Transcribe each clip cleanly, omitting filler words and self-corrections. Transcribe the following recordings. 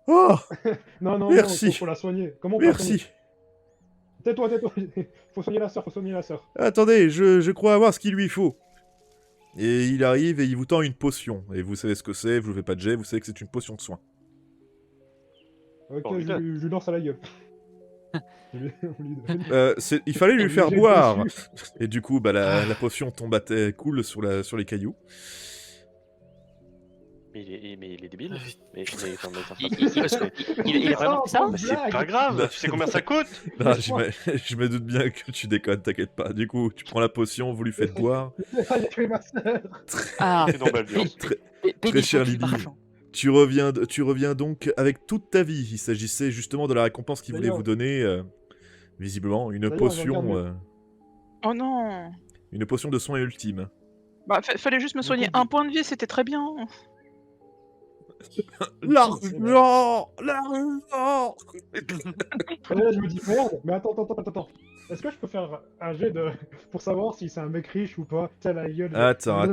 Oh, Non, non, non, merci, faut la soigner. Comment on peut la soigner? merci. Tais-toi, tais-toi. Faut soigner la sœur, faut soigner la sœur. Attendez, je crois avoir ce qu'il lui faut. Et il arrive et il vous tend une potion. Et vous savez ce que c'est, vous ne faites pas de jet, vous savez que c'est une potion de soin. Ok, Formidable. je lui lance à la gueule. On lui donne. Il fallait On lui lui faire jette boire. dessus. Et du coup, bah, la potion tombe coule sur les cailloux. Mais il est débile. Enfin, mais ça Il, il- passe. il a vraiment fait ça? Mais c'est pas grave, tu sais combien ça coûte? Non, Laisse-moi. je me doute bien que tu déconnes, t'inquiète pas. Du coup, tu prends la potion, vous lui faites boire. Il a tué ma sœur. Ah, C'est dans Baldur. Très cher du Lily. marchand. Tu reviens donc avec toute ta vie. Il s'agissait justement de la récompense qu'il voulait D'ailleurs- vous donner, visiblement, D'ailleurs, je regarde Oh non. une potion de soin ultime. Bah, fallait juste me soigner un point de vie, c'était très bien. L'argent. Et là, je me dis merde, mais attends. Est-ce que je peux faire un jet pour savoir si c'est un mec riche ou pas? Tiens la gueule. Attends.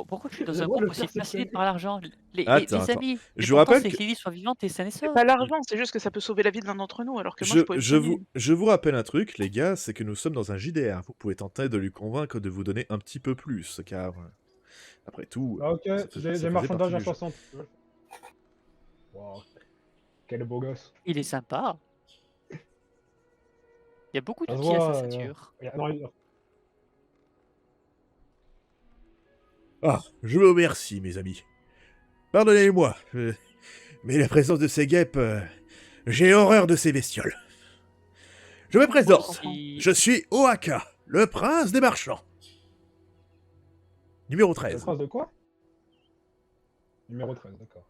Pourquoi tu es dans un J'aimerais groupe le aussi persécuter. fasciné par l'argent? Attends. Amis, Je l'important, rappelle c'est que- que Lily soit vivante et saine et C'est sauve. pas l'argent, c'est juste que ça peut sauver la vie de l'un d'entre nous, alors que moi je pouvais le soigner. Je vous rappelle un truc, les gars, c'est que nous sommes dans un JDR. Vous pouvez tenter de lui convaincre de vous donner un petit peu plus, car après tout, Ah, ok, ça faisait j'ai marchandage à partie du jeu. 60. Wow. Quel beau gosse. Il est sympa. Il y a beaucoup Ça se d'outils à voit, sa ceinture. Non, Ah, je vous remercie, mes amis. Pardonnez-moi, mais la présence de ces guêpes, j'ai horreur de ces bestioles. Je me présente. Si- Je suis Oaka, le prince des marchands. Numéro La 13. trace de quoi? Numéro 13, d'accord.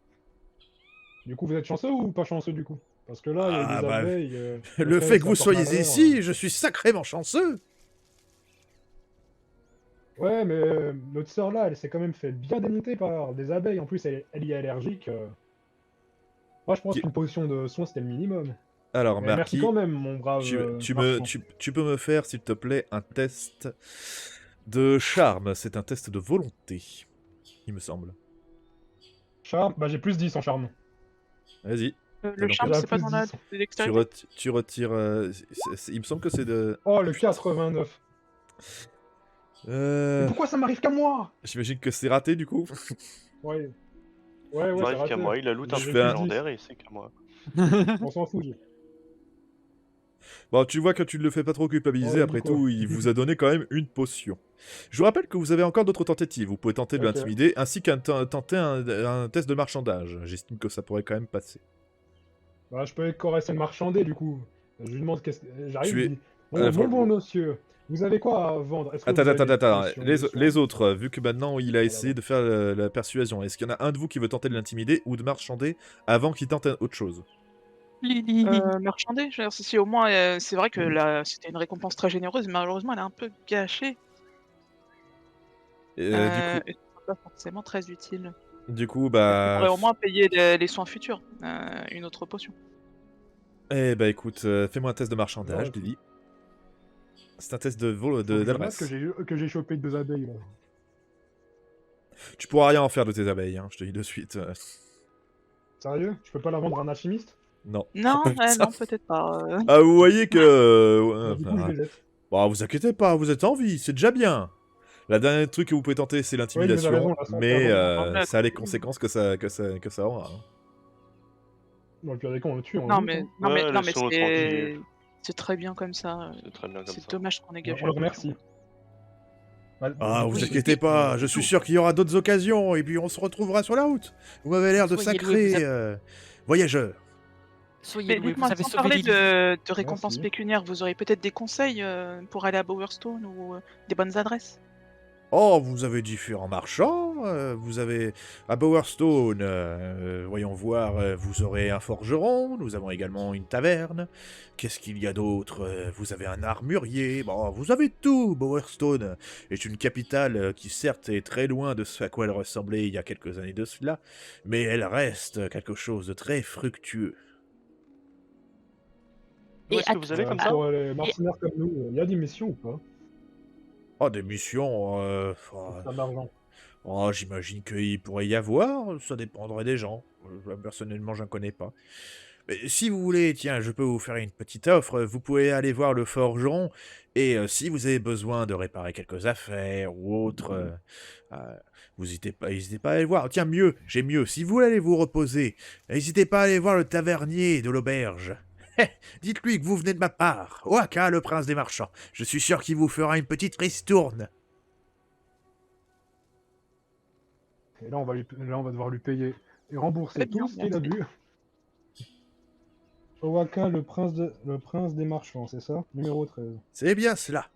Du coup, vous êtes chanceux ou pas chanceux du coup? Parce que là, il y a Ah, des bah, abeilles. Le après, fait que ça vous porte soyez malheur, ici, je suis sacrément chanceux. Ouais, mais notre sœur là, elle s'est quand même fait bien démonter par des abeilles. En plus, elle y est allergique. Moi, je pense Qui- qu'une potion de soin, c'était le minimum. Alors, Mais merci Marquis, quand même, mon brave. marchand. tu peux me faire, s'il te plaît, un test de charme. C'est un test de volonté, il me semble. Charme, bah j'ai plus 10 en charme. Vas-y. Le donc, charme, déjà c'est pas plus dans la 10. dextérité. Tu retires... il me semble que c'est de... Oh, le 89. Mais pourquoi ça m'arrive qu'à moi? J'imagine que c'est raté, du coup. Ouais. Il c'est m'arrive qu'à raté. moi, il a loot un Je truc fais un légendaire et c'est qu'à moi. On s'en fout. Bon, tu vois que tu ne le fais pas trop culpabiliser, Ouais, après dis quoi. tout, il vous a donné quand même une potion. Je vous rappelle que vous avez encore d'autres tentatives. Vous pouvez tenter de Ok. l'intimider, ainsi qu'un tenter un test de marchandage. J'estime que ça pourrait quand même passer. Bah, je peux caresser le marchandé du coup. Je lui demande qu'est-ce que. J'arrive, Tu je es- dis, Ah, bon, monsieur, vous avez quoi à vendre? Est-ce que vous Attends. avez des potions de soin? Les autres, vu que maintenant il a Voilà, essayé de faire la persuasion, est-ce qu'il y en a un de vous qui veut tenter de l'intimider ou de marchander avant qu'il tente autre chose? Lily. Marchander, je veux dire, si au moins, c'est vrai que là, c'était une récompense très généreuse, mais malheureusement, elle est un peu gâchée. Du Et c'est pas forcément très utile. coup, On bah... pourrait au moins payer les soins futurs, une autre potion. Eh bah écoute, fais-moi un test de marchandage, Ouais. Lily. C'est un test de Faut que je note d'adresse. que j'ai chopé 2 abeilles là. Tu pourras rien en faire de tes abeilles, hein, je te dis de suite. Sérieux? Je peux pas la vendre à un alchimiste? Non. Non, non, peut-être pas. Ah, vous voyez que... Bah, du coup, je les jette. Bon, vous inquiétez pas, vous êtes en vie, c'est déjà bien. La dernière truc que vous pouvez tenter, c'est l'intimidation, Oui, mais t'as raison, la santé mais avant. ça a les conséquences que ça aura. hein. Dans le pire des cas, on le tue. Non, mais, Ouais, non, mais laissons-le c'est... tranquille. c'est très bien comme ça. C'est très bien comme C'est ça. dommage qu'on ait gâché. On le la potion. remercie. Bah, Ah, du coup, vous je- inquiétez pas, je suis sûr qu'il y aura d'autres occasions, et puis on se retrouvera sur la route. Vous m'avez l'air de Soyez sacrés loués, voyageurs. Soyez Mais loués, vous dites-moi, avez sans sauvé parler Lily. de récompenses Merci. pécuniaires, vous auriez peut-être des conseils pour aller à Bowerstone ou des bonnes adresses? Oh, vous avez différents marchands, vous avez à Bowerstone, voyons voir, vous aurez un forgeron, nous avons également une taverne. Qu'est-ce qu'il y a d'autre? Vous avez un armurier, bon, vous avez tout. Bowerstone est une capitale qui certes est très loin de ce à quoi elle ressemblait il y a quelques années de cela, mais elle reste quelque chose de très fructueux. Où est-ce que vous allez comme ça? Pour les mercenaires comme nous, il y a des missions ou pas? Oh, des missions, Ça d'argent. Oh, j'imagine qu'il pourrait y avoir, ça dépendrait des gens. Personnellement, je ne connais pas. Mais si vous voulez, tiens, je peux vous faire une petite offre. Vous pouvez aller voir le forgeron, et si vous avez besoin de réparer quelques affaires ou autre, vous n'hésitez pas à aller voir. Tiens, mieux, j'ai mieux. Si vous voulez aller vous reposer, n'hésitez pas à aller voir le tavernier de l'auberge. Dites-lui que vous venez de ma part, Oaka, le prince des marchands. Je suis sûr qu'il vous fera une petite ristourne. Et là, on va devoir lui payer et rembourser Très bien, tout ce qu'il a merci. bu. Owaka, le prince des marchands, c'est ça? Numéro 13. C'est bien cela.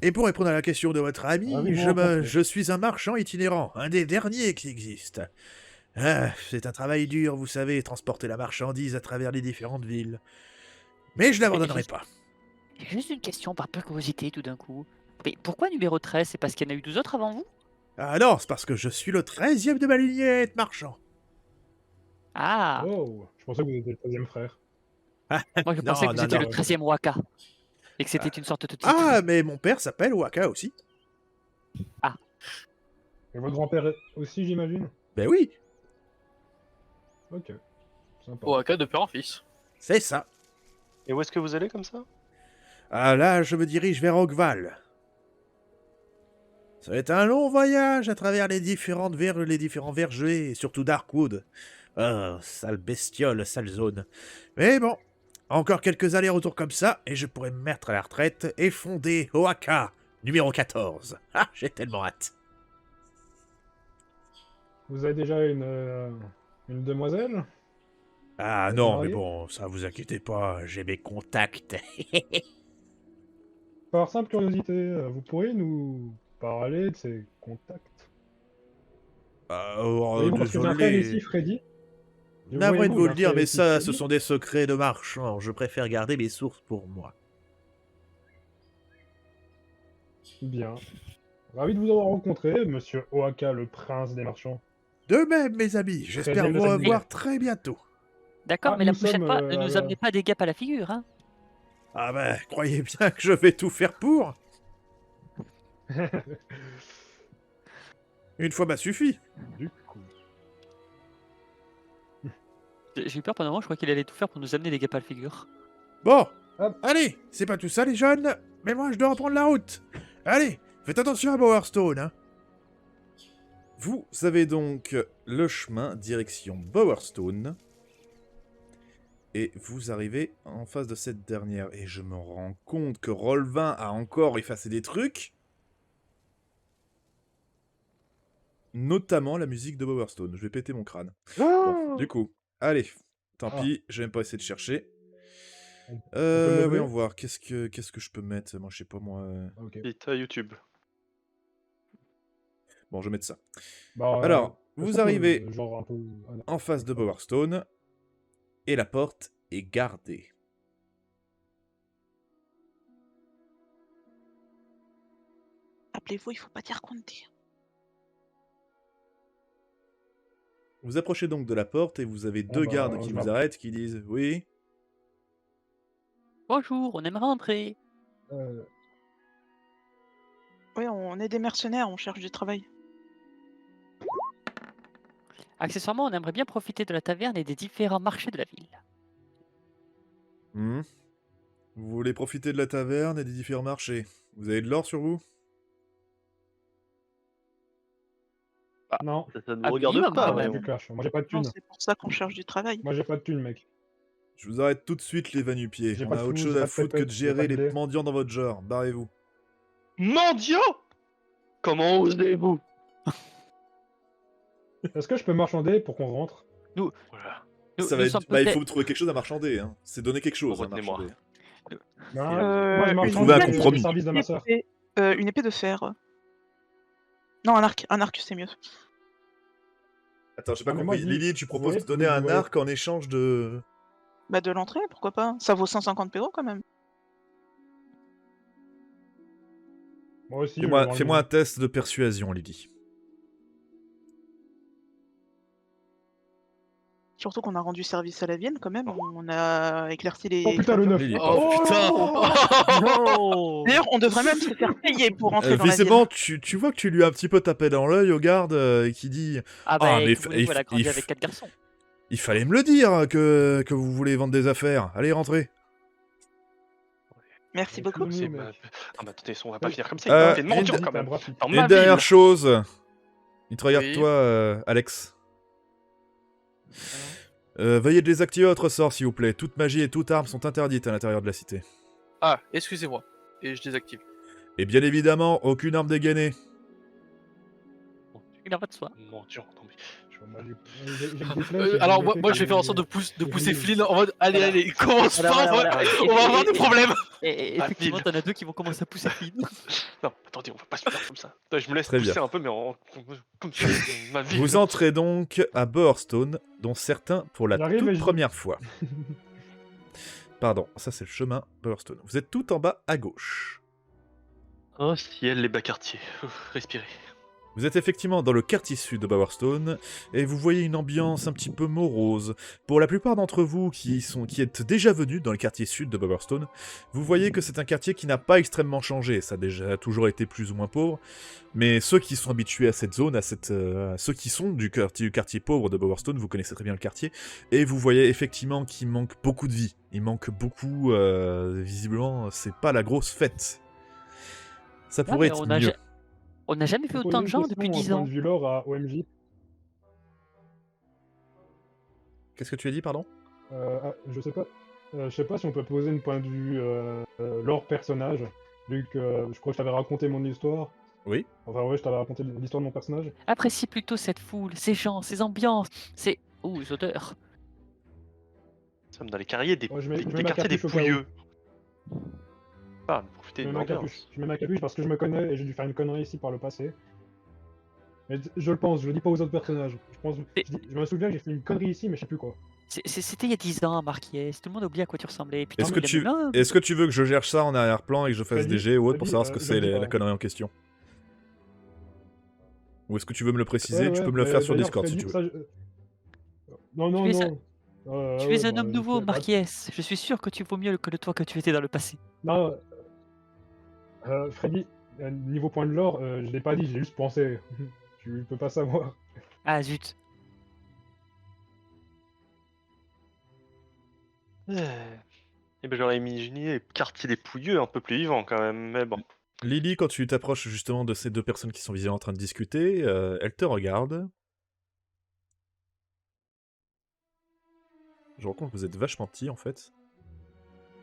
Et pour répondre à la question de votre ami, Ravi de vous rencontrer. je suis un marchand itinérant, un des derniers qui existent. Ah, c'est un travail dur, vous savez, transporter la marchandise à travers les différentes villes. Mais je n'abandonnerai pas. J'ai juste une question par pure curiosité tout d'un coup. Mais pourquoi numéro 13? C'est parce qu'il y en a eu 12 autres avant vous? Ah non, c'est parce que je suis le 13e de ma lignée de marchand. Ah, Oh, je pensais que vous étiez le 13e frère. moi je Non, pensais que vous non, étiez non. le 13e Waka. Et que c'était une sorte de titre. Ah, mais mon père s'appelle Waka aussi. Et votre grand-père aussi, j'imagine? Ben oui, Ok, sympa. Au AK de père en fils. c'est ça. Et où est-ce que vous allez comme ça? Ah là, je me dirige vers Ogval. Ça va être un long voyage à travers les différents vergers, et surtout Darkwood. Ah, sale bestiole, sale zone. Mais bon, encore quelques allers-retours comme ça, et je pourrai me mettre à la retraite et fonder Oaka, numéro 14. Ah, j'ai tellement hâte. Vous avez déjà une demoiselle? Ah Vous non, êtes mais marié? bon, ça vous inquiétez pas, j'ai mes contacts. Par simple curiosité, vous pourriez nous parler de ces contacts? Oh, Voyez-vous, parce que j'ai un frère ici, désolé. Freddy. Navré de Voyez-vous, vous j'ai le un dire, frère mais ici, ça, Freddy. ce sont des secrets de marchands. Je préfère garder mes sources pour moi. Bien. Ravi de vous avoir rencontré, monsieur Oaka, le prince des marchands. De même, mes amis, j'espère bien de vous cette revoir nouvelle. très bientôt. D'accord, Ah, mais la nous prochaine sommes, fois, ne nous amenez pas des guêpes à la figure, hein. Ah ben, croyez bien que je vais tout faire pour. Une fois m'a suffi. Du coup. J'ai eu peur pendant un moment, je crois qu'il allait tout faire pour nous amener des guêpes à la figure. Bon, Hop. allez, c'est pas tout ça les jeunes, mais moi je dois reprendre la route. Allez, faites attention à Bowerstone, hein. Vous avez donc le chemin direction Bowerstone. Et vous arrivez en face de cette dernière. Et je me rends compte que Roll20 a encore effacé des trucs. Notamment la musique de Bowerstone. Je vais péter mon crâne. Bon, du coup, allez. Tant Ah. pis, je vais même pas essayer de chercher. On peut le lever? Voyons voir. Qu'est-ce que je peux mettre? Moi, je sais pas, moi. Ok. Vite à YouTube. Bon, je vais mettre ça. Bah, Alors, est-ce vous qu'on peut, arrivez genre un peu... Ah, non. en face de Bowerstone. Et la porte est gardée. Rappelez-vous, il faut pas dire qu'on dit. Vous approchez donc de la porte et vous avez deux bah, gardes qui je vous la- arrêtent, qui disent « Oui ». Bonjour, on aimerait entrer. Euh, Oui, on est des mercenaires, on cherche du travail. Accessoirement, on aimerait bien profiter de la taverne et des différents marchés de la ville. Hmm. Vous voulez profiter de la taverne et des différents marchés. Vous avez de l'or sur vous? Non, Ça ne Ah, vous regarde minimum, pas, quand j'ai même. voyons. du cash. Moi, j'ai pas de Non, thunes. c'est pour ça qu'on cherche du travail. Moi, j'ai pas de thunes, mec. Je vous arrête tout de suite, les vanupiers. J'ai On pas a de autre fous, chose j'ai à pas de foutre que de pépette, j'ai gérer pas de les blé. mendiants dans votre genre. Barrez-vous. Mendiant! Comment osez-vous? Est-ce que je peux marchander pour qu'on rentre? Voilà. Ça va être... Bah, il faut trouver quelque chose à marchander. Hein. C'est donner quelque chose à Retenez-moi. marchander. Non, Euh, moi, je une marchande trouver un avec compromis. les services de ma sœur. Une épée de fer. Non, un arc c'est mieux. Attends, j'ai pas Ah, mais moi, compris. dis- Lily, tu vous proposes voyez- de donner vous un voyez- arc en échange de... Bah de l'entrée, pourquoi pas. Ça vaut 150 PO quand même. Moi aussi. Fais-moi un test de persuasion, Lily. Surtout qu'on a rendu service à la Vienne quand même, on a éclairci les... Oh putain, le 9. Lily, Oh putain. Oh D'ailleurs, on devrait même se faire payer pour rentrer dans la Vienne. Visiblement, tu vois que tu lui as un petit peu tapé dans l'œil au garde qui dit Ah Ah, bah, mais comme vous dites, elle a grandi avec 4 garçons. « Il fallait me le dire que vous voulez vendre des affaires. Allez, rentrez. Merci beaucoup. Oui, C'est mec. Ah bah attendez, on va pas Oui. finir comme ça, il a fait de une mentir Vas-y, quand t'as un même. bras flic. Dans Une ma dernière ville. chose. Il te regarde Oui. toi, Alex. Veuillez désactiver votre sort, s'il vous plaît. Toute magie et toute arme sont interdites à l'intérieur de la cité. Ah, excusez-moi. Et je désactive. Et bien évidemment, aucune arme dégainée. Il en va de soi. Mentir, non mais... Bah, j'ai que des flèches, et Alors des moi, effets moi que je vais faire en sorte de, j'ai pousser réglé. Flynn en mode allez, Voilà. allez, commence Voilà, pas, voilà, on va- voilà. on va avoir des Et- problèmes. Et Ah, effectivement, pile. t'en as deux qui vont commencer à pousser Flynn. Non, attendez, on va pas se faire comme ça. Attends, je me laisse Très pousser bien. un peu, mais comme ça, ma vie. Vous entrez donc à Bowerstone, dont certains pour la J'arrive et toute je- première fois. Pardon, ça c'est le chemin Bowerstone. Vous êtes tout en bas à gauche. Oh ciel, les bas quartiers. Ouf, respirez. Vous êtes effectivement dans le quartier sud de Bowerstone, et vous voyez une ambiance un petit peu morose. Pour la plupart d'entre vous qui êtes déjà venus dans le quartier sud de Bowerstone, vous voyez que c'est un quartier qui n'a pas extrêmement changé, ça a déjà toujours été plus ou moins pauvre, mais ceux qui sont habitués à cette zone, ceux qui sont du quartier pauvre de Bowerstone, vous connaissez très bien le quartier, et vous voyez effectivement qu'il manque beaucoup de vie. Il manque beaucoup, visiblement, c'est pas la grosse fête. Ça Ah, pourrait mais être on a mieux. ja- On n'a jamais vu Je vais autant de poser gens une depuis question 10 en ans. point de vue lore à OMJ. Qu'est-ce que tu as dit, pardon? Je sais pas si on peut poser une point de vue lore personnage, vu que je crois que je t'avais raconté mon histoire. Oui. Enfin ouais, je t'avais raconté l'histoire de mon personnage. Apprécie plutôt cette foule, ces gens, ces ambiances, ces... Ouh, les odeurs. Nous sommes dans les carrières des, Ouais, je mets des ma quartiers des capuche au cas où. pouilleux. Ah, mais profitez Je de mets ma l'ambiance. capuche. Je mets ma capuche parce que je me connais et j'ai dû faire une connerie ici par le passé. Mais je le pense, je le dis pas aux autres personnages. Je me souviens que j'ai fait une connerie ici, mais je sais plus quoi. C'était il y a 10 ans, Marquies. Tout le monde a oublié à quoi tu ressemblais. Putain, Est-ce mais que, il a même- est-ce que tu veux que je gère ça en arrière-plan et que je fasse Freddy, des jets ou autre pour Freddy, savoir ce que je c'est le dis la pas. connerie en question? Ou est-ce que tu veux me le préciser? Ouais, Tu ouais, peux me le mais faire sur d'ailleurs, Discord si Freddy, tu veux. ça, Non, non, Tu es non. Tu ouais, es un bah, homme nouveau, bah, Marquies. Je suis sûr que tu vaux mieux que le toi que tu étais dans le passé. Non, Freddy, niveau point de lore, je l'ai pas dit, j'ai juste pensé. Tu peux pas savoir. Ah zut. Eh ben j'aurais imaginé les quartiers des pouilleux un peu plus vivants quand même, mais bon. Lily, quand tu t'approches justement de ces deux personnes qui sont visiblement en train de discuter, elle te regarde. Je me rends compte que vous êtes vachement petit en fait.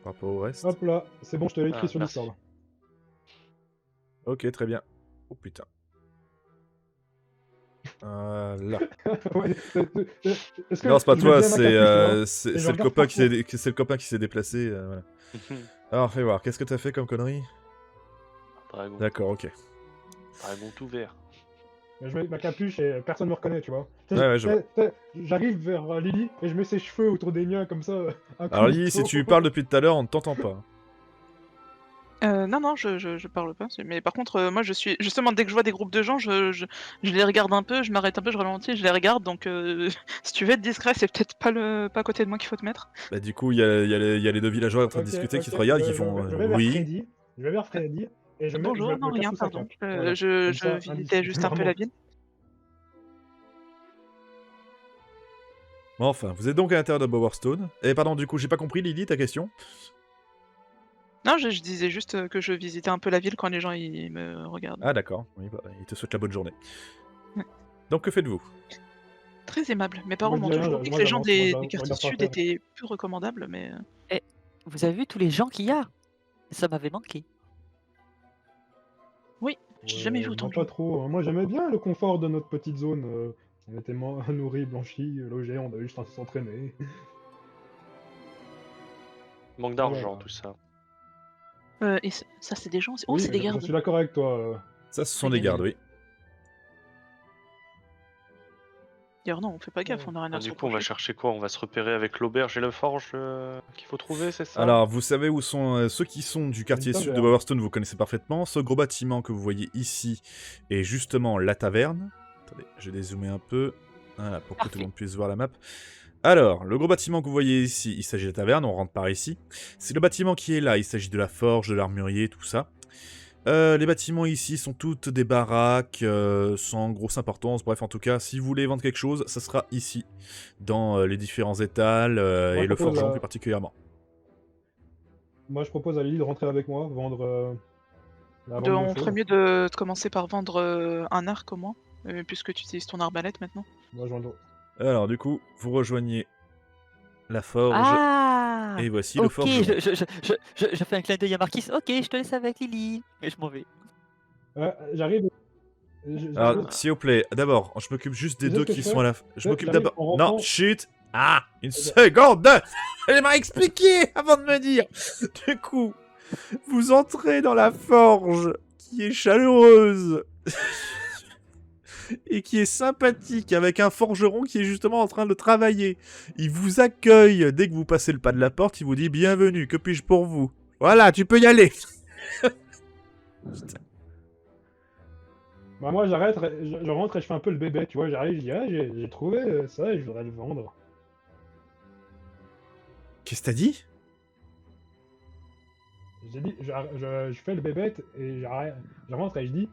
Par rapport au reste. Hop là, c'est bon, je te l'ai écrit Ah, sur merci. Discord. Ok, très bien. Oh putain. Là. Ouais, est-ce que Non, c'est pas je toi, mets bien ma capuche, tu vois c'est Et je c'est le regarde copain partout. c'est le copain qui s'est déplacé. Voilà. Alors, fais voir, qu'est-ce que t'as fait comme connerie? Dragon, D'accord, ok. dragon tout vert. Je mets ma capuche et personne me reconnaît, tu vois. Ouais, je vois. J'arrive vers Lily et je mets ses cheveux autour des miens comme ça. Un coup Alors de Lily, si couteau. tu parles depuis tout à l'heure, on ne t'entend pas. Non, je parle pas. Mais par contre, moi, je suis justement dès que je vois des groupes de gens, je les regarde un peu, je m'arrête un peu, je ralentis, je les regarde. Donc, si tu veux être discret, c'est peut-être pas à côté de moi qu'il faut te mettre. Bah du coup, il y a les deux villageois en train de Ok, discuter qui ok, te regardent et qui je font vais vers oui. Freddy. Je vais vers Freddy et je Bonjour, me non, cache rien, sous sa pardon. cape. Voilà. Je Comme ça, visitais juste un peu la ville. Bon, enfin, vous êtes donc à l'intérieur de Bowerstone. Et pardon, du coup, j'ai pas compris, Lily, ta question? Non, je disais juste que je visitais un peu la ville quand les gens ils me regardent. Ah d'accord, oui, bah, il te souhaite la bonne journée. Ouais. Donc que faites-vous? Très aimable. Mes parents Moi, je m'ont dis rien, toujours dit que moi, les gens j'avance, des moi, je quartiers regarde par sud terre. étaient peu recommandables, mais Vous avez vu tous les gens qu'il y a? Ça m'avait manqué. j'ai jamais vu autant non, de gens. pas trop. Moi, j'aimais bien le confort de notre petite zone. On était nourris, blanchis, logés, on avait juste à s'entraîner. Manque d'argent, Voilà. tout ça. Et ça, c'est des gens aussi. Oh, Oui, c'est des je gardes. suis d'accord avec toi. Ça, ce sont Ah, des il y a gardes, oui. D'ailleurs, non, on fait pas gaffe, on a rien à Du se coup, on va reprocher. chercher quoi? On va se repérer avec l'auberge et le forge qu'il faut trouver, c'est ça? Alors, vous savez où sont ceux qui sont du quartier Une sud de taverne. Bowerstone, vous connaissez parfaitement. Ce gros bâtiment que vous voyez ici est justement la taverne. Attendez, je vais dézoomer un peu. Voilà, pour que tout le Parfait. monde puisse voir la map. Alors, le gros bâtiment que vous voyez ici, il s'agit de la taverne, on rentre par ici. C'est le bâtiment qui est là, il s'agit de la forge, de l'armurier, tout ça. Les bâtiments ici sont toutes des baraques, sans grosse importance. Bref, en tout cas, si vous voulez vendre quelque chose, ça sera ici, dans les différents étals, Moi, et je le propose, forgeron plus particulièrement. Moi, je propose à Lily de rentrer avec moi, vendre, la vente On de ferait choses. mieux de commencer par vendre un arc au moins, puisque tu utilises ton arbalète maintenant. Moi, je vends. Alors, du coup, vous rejoignez la forge, Ah et voici le ok, forgeron. je fais un clin d'œil à Marquis. Ok, je te laisse avec Lily. Et je m'en vais. J'arrive. Alors, s'il vous plaît, d'abord, je m'occupe juste des Tu sais deux ce que qui je sont fais à la... Je m'occupe J'arrive d'abord... en Non, rentrant. chut. Ah, une seconde. Elle m'a expliqué avant de me dire. Du coup, vous entrez dans la forge qui est chaleureuse et qui est sympathique avec un forgeron qui est justement en train de travailler. Il vous accueille dès que vous passez le pas de la porte, il vous dit bienvenue, que puis-je pour vous? Voilà, tu peux y aller. Bah, moi, j'arrête, je rentre et je fais un peu le bébé, tu vois. J'arrive, je dis, ah, j'ai trouvé ça et je voudrais le vendre. Qu'est-ce que t'as dit? J'ai dit, je fais le bébé et je rentre et je dis,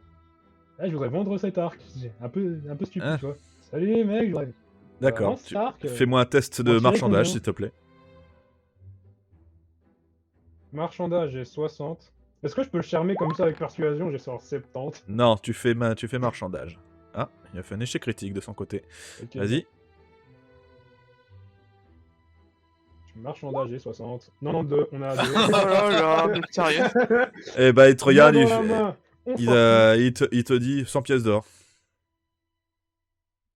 ah, je voudrais vendre cet arc. C'est un peu stupide, Hein? tu vois. Salut les mecs, je voudrais D'accord, vendre cet arc. fais-moi un test Bon, de tirez marchandage, combien s'il te plaît. Marchandage, j'ai 60. Est-ce que je peux le charmer comme ça avec persuasion? J'ai sort 70. Non, tu fais marchandage. Ah, il a fait un échec critique de son côté. Ok. Vas-y. Marchandage, j'ai 60. 92, on a à 2. Oh là là, mais sérieux. Eh bah, il te regarde, Main il, dans la fait- main, on il, force. il te dit 100 pièces d'or.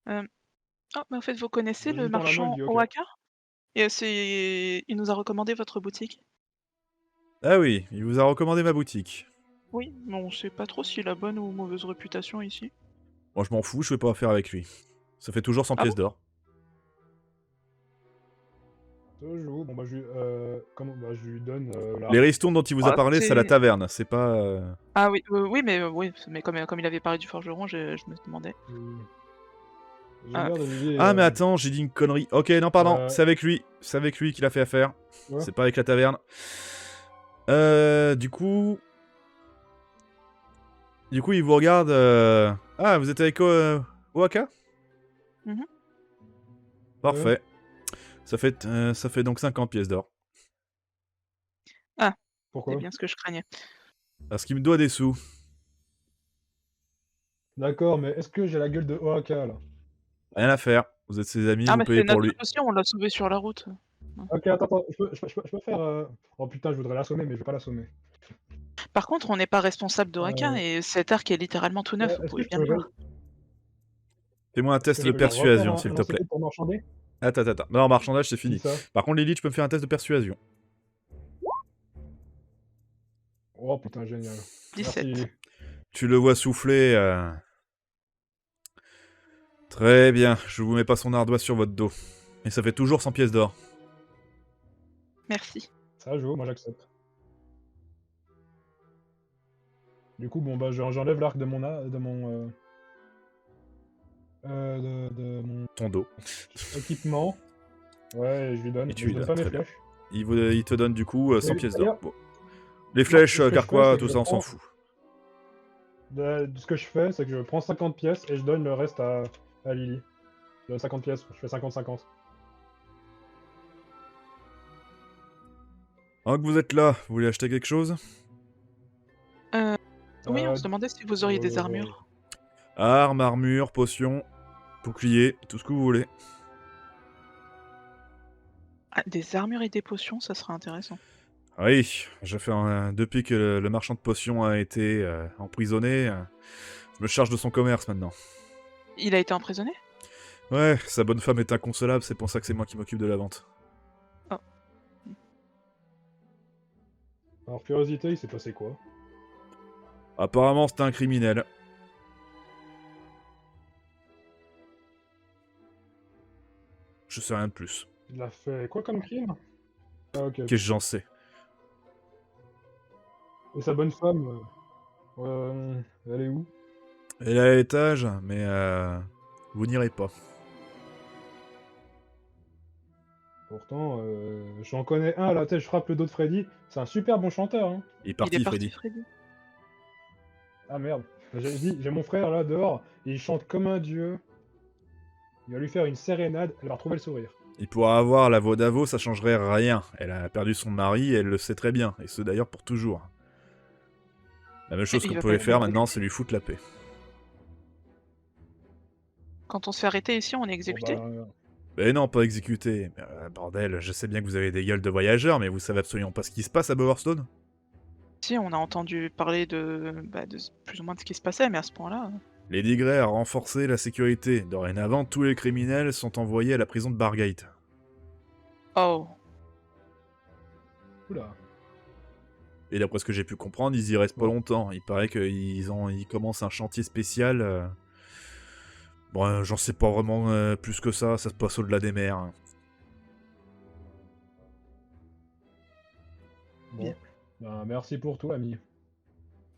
Oh, mais en fait, vous connaissez Je le lui tends la main, je marchand dis, ok. Owaka? Et il nous a recommandé votre boutique. Ah oui, il vous a recommandé ma boutique. Oui, mais on sait pas trop s'il a bonne ou mauvaise réputation ici. Moi, je m'en fous, je vais pas affaire avec lui. Ça fait toujours 100 Ah pièces d'or. Toujours. Bon, bah, je lui donne là. Les ristournes dont il vous a Ah, parlé, c'est à la c'est- taverne, c'est pas... Ah oui, oui, mais comme il avait parlé du forgeron, je me demandais. J'ai Ah. l'air de lui dire, Ah, mais attends, j'ai dit une connerie. Ok, non, pardon, Euh, c'est avec lui. C'est avec lui qu'il a fait affaire. Ouais. C'est pas avec la taverne. Du coup... Du coup, il vous regarde... Ah, vous êtes avec Oaka? Mhm. Parfait. Ça fait donc 50 pièces d'or. Pourquoi? C'est bien ce que je craignais. Parce qu'il me doit des sous. D'accord, mais est-ce que j'ai la gueule de Oaka là? Rien à faire. Vous êtes ses amis, Ah, vous mais payez c'est pour notre lui. faute aussi, on l'a sauvé sur la route. Ok, attends, je peux faire. Oh putain, je voudrais l'assommer, mais je vais pas l'assommer. Par contre, on n'est pas responsable d'Owaka et cet arc est littéralement tout neuf, vous Est-ce pouvez que bien le voir. Fais-moi un test je de peux le refaire persuasion, en s'il te plaît. ancienneté pour marchander? Attends. Non, marchandage, c'est Qui fini. ça? Par contre, Lily, tu peux me faire un test de persuasion. Oh putain, génial. 17. Merci. Tu le vois souffler. Très bien, je vous mets pas son ardoise sur votre dos. Et ça fait toujours 100 pièces d'or. Merci. Ça joue, moi j'accepte. Du coup, bon bah j'enlève l'arc de mon de mon Ton dos. équipement. Ouais, et je lui donne. Et tu Mais lui je donne donnes, pas mes très bien. flèches. Il te donne du coup 100 Et pièces d'ailleurs- d'or. Bon. Les flèches, ce que je carquois, fais, c'est tout que ça, je on s'en prends- fout. Ce que je fais, c'est que je prends 50 pièces et je donne le reste à Lily. Je donne 50 pièces, je fais 50-50. Pendant que vous êtes là, vous voulez acheter quelque chose? Oui, on Euh, se demandait si vous auriez des armures. Armes, armures, potions, boucliers, tout ce que vous voulez. Ah, des armures et des potions, ça serait intéressant. Oui, depuis que le marchand de potions a été emprisonné, je me charge de son commerce maintenant. Il a été emprisonné? Ouais, sa bonne femme est inconsolable, c'est pour ça que c'est moi qui m'occupe de la vente. Par curiosité, il s'est passé quoi? Apparemment, c'était un criminel. Je sais rien de plus. Il a fait quoi comme crime? Ah ok. Qu'est-ce que j'en sais? Et sa bonne femme, elle est où? Elle est à l'étage, mais vous n'irez pas. Pourtant, j'en connais un là, tu sais, je frappe le dos de Freddy, c'est un super bon chanteur, hein. Il est Il parti, est parti, Freddy. Freddy. Ah merde, j'ai mon frère là dehors, il chante comme un dieu. Il va lui faire une sérénade, elle va retrouver le sourire. Il pourra avoir la voix d'Avo, ça changerait rien. Elle a perdu son mari et elle le sait très bien. Et ce d'ailleurs pour toujours. La même chose il qu'on va pouvait pas faire nous maintenant, c'est lui foutre la paix. Quand on se fait arrêter ici, on est exécuté. Bon, bah, Mais non, pas exécuté. Bordel, je sais bien que vous avez des gueules de voyageurs, mais vous savez absolument pas ce qui se passe à Bowerstone. Si, on a entendu parler de plus ou moins de ce qui se passait, mais à ce point-là. Lady Grey a renforcé la sécurité. Dorénavant, tous les criminels sont envoyés à la prison de Bargate. Oh. oula. Et d'après ce que j'ai pu comprendre, ils y restent pas Ouais. longtemps. Il paraît qu'ils commencent un chantier spécial. Bon, j'en sais pas vraiment plus que ça se passe au-delà des mers. Bon. Bien. Ben, merci pour tout, ami.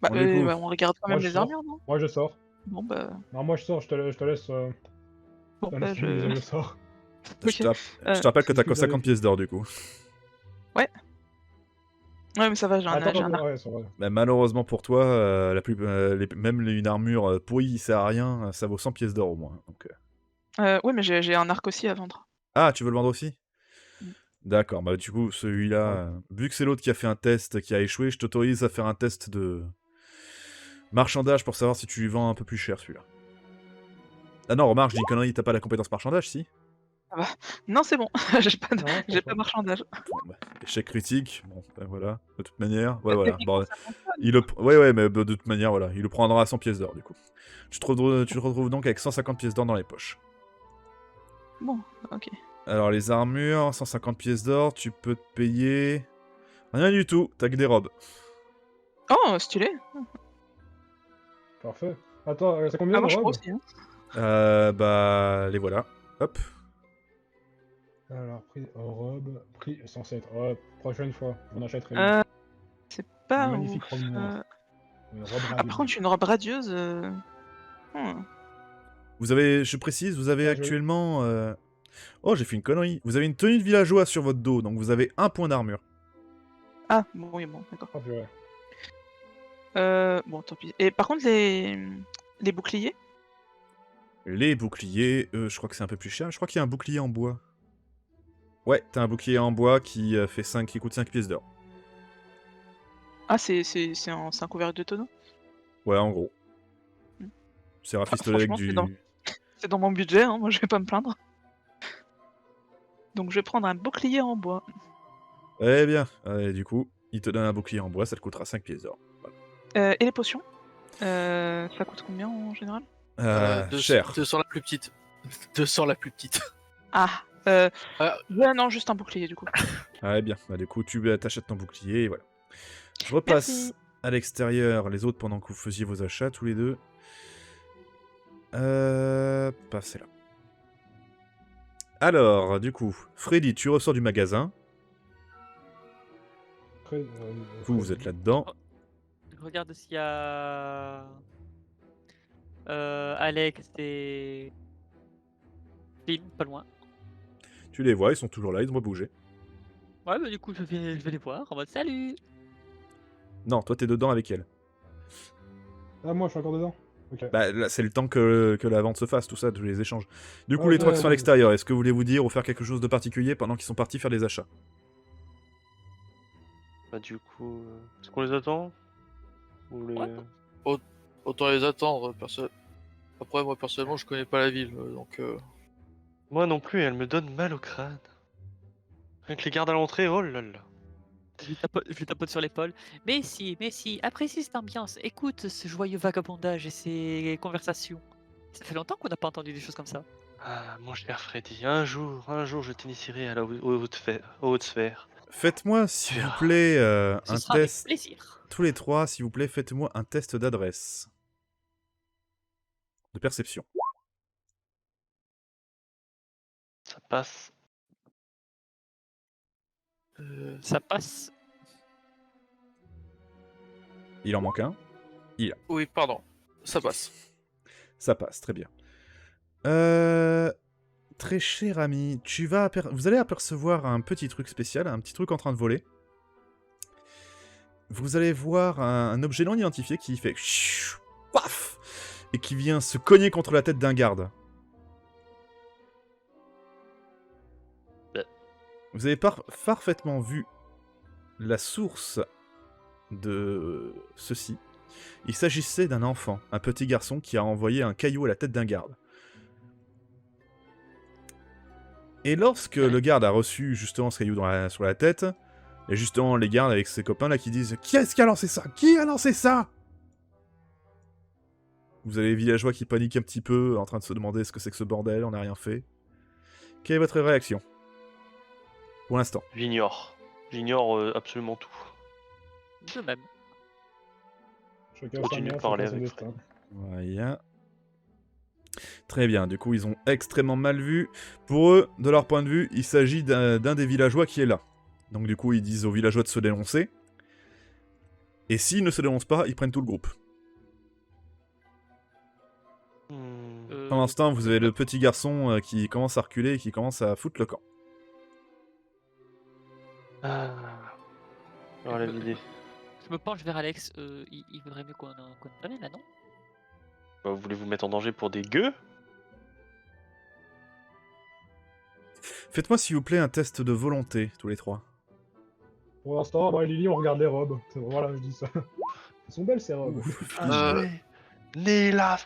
Bah, On découvre. on regarde quand Moi, même je les sors. armures, non? Moi, je sors. Bon, bah. Non, moi, je sors, je te laisse. Bon, te bah, laisse je. utiliser le sort. Ok. Je te rappelle que t'as que 50 pièces d'or du coup. Ouais, mais ça va, j'ai un, Attends, j'ai un arc. ouais, c'est vrai. Bah, malheureusement pour toi, même une armure pourrie, ça sert à rien, ça vaut 100 pièces d'or au moins. Donc, Ouais, mais j'ai un arc aussi à vendre. Ah, tu veux le vendre aussi? Mm. D'accord, bah du coup, celui-là, vu que c'est l'autre qui a fait un test qui a échoué, je t'autorise à faire un test de marchandage pour savoir si tu lui vends un peu plus cher celui-là. Ah non, remarque, je dis une connerie, t'as pas la compétence marchandage, si? Non, c'est bon, j'ai pas, Non, je j'ai pense pas pas. marchandage. Bon, bah, échec critique, bon, ben voilà, de toute manière, ouais, Bah, voilà. techniquement, Bon, ça fonctionne. ouais, mais de toute manière, voilà, il le prendra à 100 pièces d'or du coup. Tu te retrouves donc avec 150 pièces d'or dans les poches. Bon, ok. Alors les armures, 150 pièces d'or, tu peux te payer... Rien du tout, t'as que des robes. Oh, stylé. Parfait. Attends, c'est combien Ah, moi de je prends robes? aussi. Hein. Bah, les voilà. Hop. Alors, prix robe, prix censé être robe. Prochaine fois, on achèterait une. C'est pas Une magnifique ouf. robe noire. Une robe Ah, par radieuse. contre, une robe radieuse. Vous avez, je précise, vous avez Ah, actuellement... Oh, j'ai fait une connerie. Vous avez une tenue de villageois sur votre dos, donc vous avez un point d'armure. Ah, bon, oui, bon, d'accord. Ah, purée. Bon, tant pis. Et par contre, les boucliers. Les boucliers, je crois que c'est un peu plus cher. Je crois qu'il y a un bouclier en bois. Ouais, t'as un bouclier en bois qui coûte 5 pièces d'or. Ah, c'est un couvercle de tonneau. Ouais, en gros. Hmm. C'est rafistolé avec franchement, du... C'est dans mon budget, hein, moi je vais pas me plaindre. Donc je vais prendre un bouclier en bois. Eh bien, du coup, il te donne un bouclier en bois, ça te coûtera 5 pièces d'or. Voilà. Et les potions ça coûte combien en général? Cher. 200 la plus petite. 200 la plus petite. Ah, Ah. ouais, non, juste un bouclier du coup. Ouais, bien. Bah, du coup, tu t'achètes ton bouclier et voilà. Je repasse Merci. à l'extérieur les autres pendant que vous faisiez vos achats tous les deux. Passez là. Alors, du coup, Freddy, tu ressors du magasin. Très, Vous êtes là-dedans. Je regarde s'il y a. Alex et. Lynn, pas loin. Tu les vois, ils sont toujours là, ils ont pas bougé. Ouais, bah du coup, je vais les voir en mode salut. Non, toi t'es dedans avec elle. Ah, moi, je suis encore dedans. Ok. Bah là, c'est le temps que la vente se fasse, tout ça, tous les échanges. Du coup, Ouais, les trois ouais, qui sont à ouais. l'extérieur, est-ce que vous voulez vous dire ou faire quelque chose de particulier pendant qu'ils sont partis faire des achats? Bah, du coup, est-ce qu'on les attend? Ou les... Ouais. Autant les attendre. Après, moi personnellement, je connais pas la ville, donc. Moi non plus, elle me donne mal au crâne. Avec les gardes à l'entrée, oh là là. Je lui tapote sur l'épaule. Mais si, apprécie cette ambiance. Écoute ce joyeux vagabondage et ces conversations. Ça fait longtemps qu'on n'a pas entendu des choses comme ça. Ah, mon cher Freddy, un jour, je t'initierai à la haute sphère. Faites-moi, s'il vous verras. plaît, Ce un sera avec test. plaisir. Tous les trois, s'il vous plaît, faites-moi un test d'adresse. De perception. Ça passe. Ça passe. Il en manque un. Oui, pardon. Ça passe. Ça passe, très bien. très cher ami, vous allez apercevoir un petit truc spécial, un petit truc en train de voler. Vous allez voir un objet non identifié qui fait paf et qui vient se cogner contre la tête d'un garde. Vous avez parfaitement vu la source de ceci. Il s'agissait d'un enfant, un petit garçon qui a envoyé un caillou à la tête d'un garde. Et lorsque le garde a reçu justement ce caillou sur la tête, et justement les gardes avec ses copains là qui disent « Qui est-ce qui a lancé ça? Qui a lancé ça ?» Vous avez les villageois qui paniquent un petit peu, en train de se demander ce que c'est que ce bordel, on n'a rien fait. Quelle est votre réaction? Pour l'instant. J'ignore. J'ignore absolument tout. De même. Chacun Continue sa de mère, parler chacun son avec destin. Voilà. Très bien, du coup ils ont extrêmement mal vu. Pour eux, de leur point de vue, il s'agit d'un des villageois qui est là. Donc du coup ils disent aux villageois de se dénoncer. Et s'ils ne se dénoncent pas, ils prennent tout le groupe. Pendant ce temps, vous avez le petit garçon qui commence à reculer et qui commence à foutre le camp. Voilà l'idée. Je me penche vers Alex. Il vaudrait mieux qu'on termine là, non? Vous voulez vous mettre en danger pour des gueux? Faites-moi s'il vous plaît un test de volonté, tous les trois. Pour l'instant, moi et Lily, on regarde les robes. Voilà, je dis ça. Elles sont belles ces robes. Ouf. Né la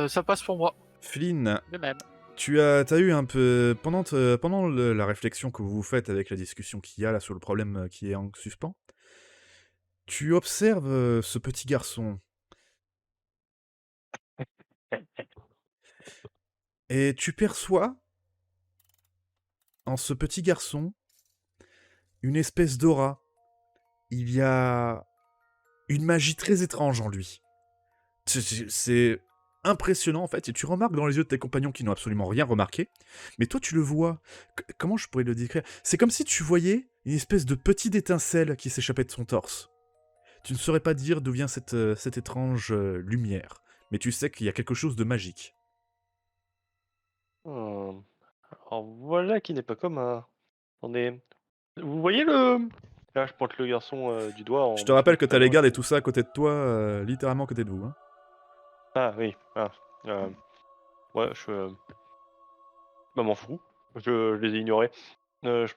Ça passe pour moi. Flynn, De même. tu as eu un peu... Pendant la réflexion que vous faites avec la discussion qu'il y a là sur le problème qui est en suspens, tu observes ce petit garçon. Et tu perçois, en ce petit garçon, une espèce d'aura. Il y a une magie très étrange en lui. C'est impressionnant en fait, et tu remarques dans les yeux de tes compagnons qui n'ont absolument rien remarqué, mais toi tu le vois. Comment je pourrais le décrire? C'est comme si tu voyais une espèce de petite étincelle qui s'échappait de son torse. Tu ne saurais pas dire d'où vient cette étrange lumière, mais tu sais qu'il y a quelque chose de magique. Alors voilà qui n'est pas commun. Attendez. Vous voyez le... Là je pointe le garçon du doigt en... Je te rappelle que t'as les gardes et tout ça à côté de toi, littéralement à côté de vous. Hein. Ah oui. Ouais, je... Bah m'en fous. Je les ai ignorés. Je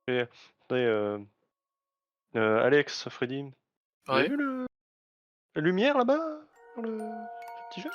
fais... Attendez, Alex, Freddy, vous avez Ouais. vu la lumière là-bas? Dans le petit jeu?